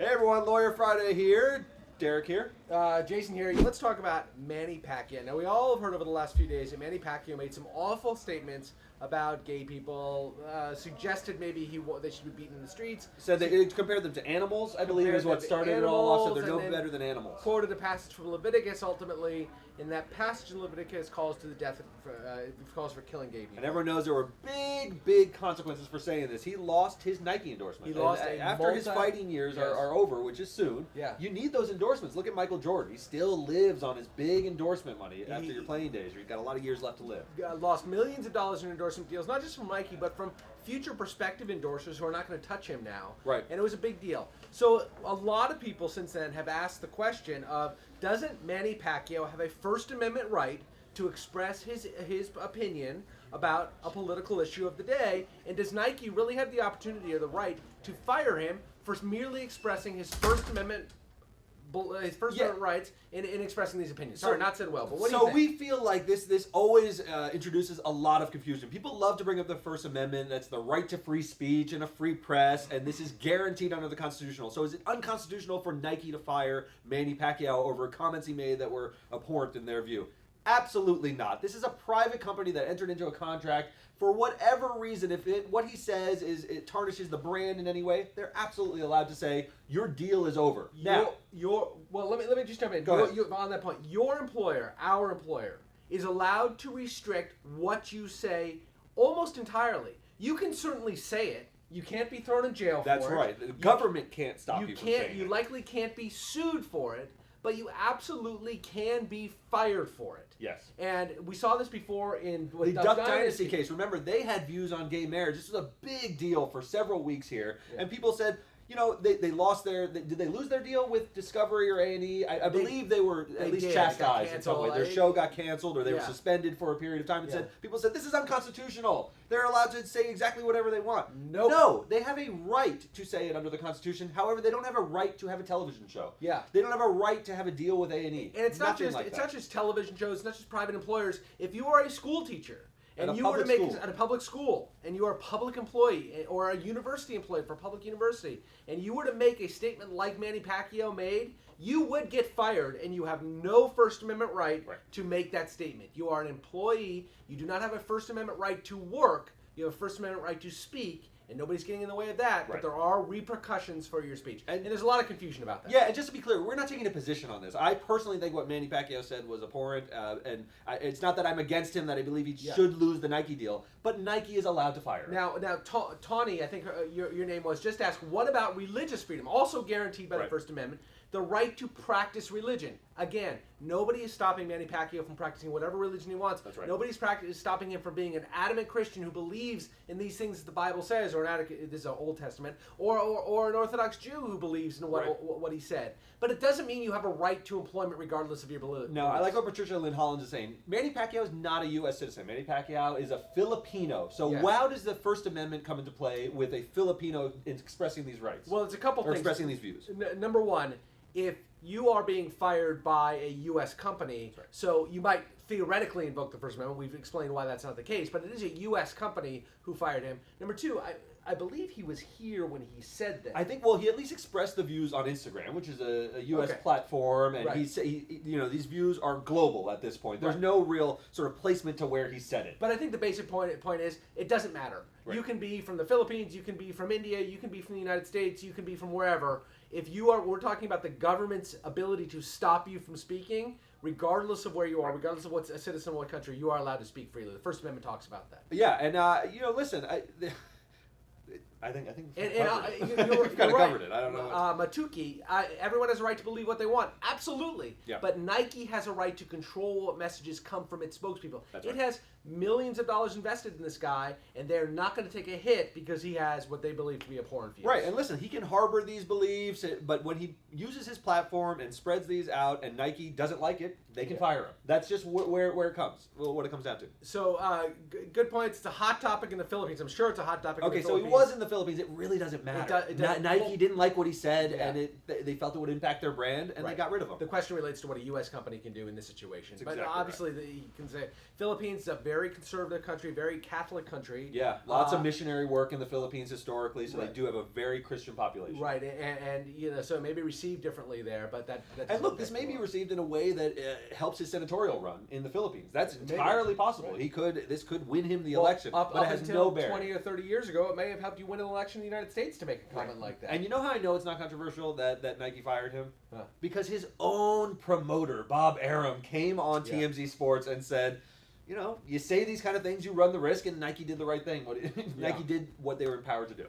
Hey everyone, Lawyer Friday here. Derek here. Jason here. Let's talk about Manny Pacquiao. Now, we all have heard over the last few days that Manny Pacquiao made some awful statements about gay people, suggested maybe they should be beaten in the streets. Said they compared them to animals, I believe is what started it all off, so they're no better than animals. Quoted a passage from Leviticus, ultimately, in that passage in Leviticus calls to the death, calls for killing gay people. And everyone knows there were big consequences for saying this. He lost his Nike endorsement. He lost after his fighting years are over, which is soon. Yeah. You need those endorsements. Look at Michael Jordan. He still lives on his big endorsement money after your playing days. You've got a lot of years left to live. Lost millions of dollars in endorsement deals, not just from Nike, but from future prospective endorsers who are not going to touch him now. Right. And it was a big deal. So a lot of people since then have asked the question of, doesn't Manny Pacquiao have a First Amendment right to express his opinion about a political issue of the day? And does Nike really have the opportunity or the right to fire him for merely expressing his First Amendment rights in expressing these opinions? Sorry, not said well, but what do you think? So we feel like this always introduces a lot of confusion. People love to bring up the First Amendment. That's the right to free speech and a free press, and this is guaranteed under the Constitutional. So is it unconstitutional for Nike to fire Manny Pacquiao over comments he made that were abhorrent in their view? Absolutely not. This is a private company that entered into a contract for whatever reason. If what he says it tarnishes the brand in any way, they're absolutely allowed to say your deal is over. Now, let me just jump in. Go ahead. On that point, your employer, our employer, is allowed to restrict what you say almost entirely. You can certainly say it. You can't be thrown in jail for it. That's right. The government can't stop you from saying it. You likely can't be sued for it, but you absolutely can be fired for it. Yes. And we saw this before in the Duck Dynasty case. Remember, they had views on gay marriage. This was a big deal for several weeks here. Yeah. And people said, you know, they lost did they lose their deal with Discovery or A&E? I believe they were at least chastised in some way. Their show got canceled or they were suspended for a period of time. And people said, this is unconstitutional. They're allowed to say exactly whatever they want. Nope. No, they have a right to say it under the Constitution. However, they don't have a right to have a television show. Yeah. They don't have a right to have a deal with A&E. And it's not just television shows, it's not just private employers. If you are a school teacher, and you were to make at a public school, and you are a public employee or a university employee for a public university, and you were to make a statement like Manny Pacquiao made, you would get fired, and you have no First Amendment right to make that statement. You are an employee. You do not have a First Amendment right to work. You have a First Amendment right to speak. And nobody's getting in the way of that, but there are repercussions for your speech. And there's a lot of confusion about that. Yeah, and just to be clear, we're not taking a position on this. I personally think what Manny Pacquiao said was abhorrent, and it's not that I'm against him, that I believe he should lose the Nike deal, but Nike is allowed to fire him. Now, Tawny, I think your name was, just asked, what about religious freedom, also guaranteed by the First Amendment? The right to practice religion. Again, nobody is stopping Manny Pacquiao from practicing whatever religion he wants. That's right. Nobody's stopping him from being an adamant Christian who believes in these things that the Bible says, or this is an Old Testament, or an Orthodox Jew who believes in what he said. But it doesn't mean you have a right to employment regardless of your beliefs. No, I like what Patricia Lynn Hollins is saying. Manny Pacquiao is not a U.S. citizen. Manny Pacquiao is a Filipino. So how does the First Amendment come into play with a Filipino expressing these rights? Well, it's a couple things. Expressing these views. Number one, if you are being fired by a U.S. company, so you might theoretically invoke the First Amendment. We've explained why that's not the case, but it is a U.S. company who fired him. Number two, I believe he was here when he said that. I think, he at least expressed the views on Instagram, which is a U.S. platform, and these views are global at this point. There's no real sort of placement to where he said it. But I think the basic point is it doesn't matter. Right. You can be from the Philippines, you can be from India, you can be from the United States, you can be from wherever. If we're talking about the government's ability to stop you from speaking, regardless of where you are, regardless of what's a citizen of what country, you are allowed to speak freely. The First Amendment talks about that. Yeah, and listen, I think you've kind of covered it. I don't know. Matuki, everyone has a right to believe what they want. Absolutely. Yeah. But Nike has a right to control what messages come from its spokespeople. That's it has millions of dollars invested in this guy, and they're not going to take a hit because he has what they believe to be abhorrent views. Right, and listen, he can harbor these beliefs, but when he uses his platform and spreads these out and Nike doesn't like it, they can fire him. That's just where it comes down to. So, good points. It's a hot topic in the Philippines. I'm sure it's a hot topic in the Philippines. Okay, so he was in the Philippines. It really doesn't matter. Nike didn't like what he said, and they felt it would impact their brand, and they got rid of him. The question relates to what a U.S. company can do in this situation. But obviously, you can say Philippines is a very conservative country, very Catholic country. Yeah, lots of missionary work in the Philippines historically, so right. they do have a very Christian population. Right, and you know, so it may be received differently there, but that and look, this may be received in a way that helps his senatorial run in the Philippines. That's entirely possible. Right. This could win him the election, but it has no bearing. 20 or 30 years ago, it may have helped you win an election in the United States to make a comment like that. And you know how I know it's not controversial that Nike fired him? Huh. Because his own promoter, Bob Arum, came on TMZ Sports and said, you know, you say these kind of things, you run the risk, and Nike did the right thing. Nike did what they were empowered to do.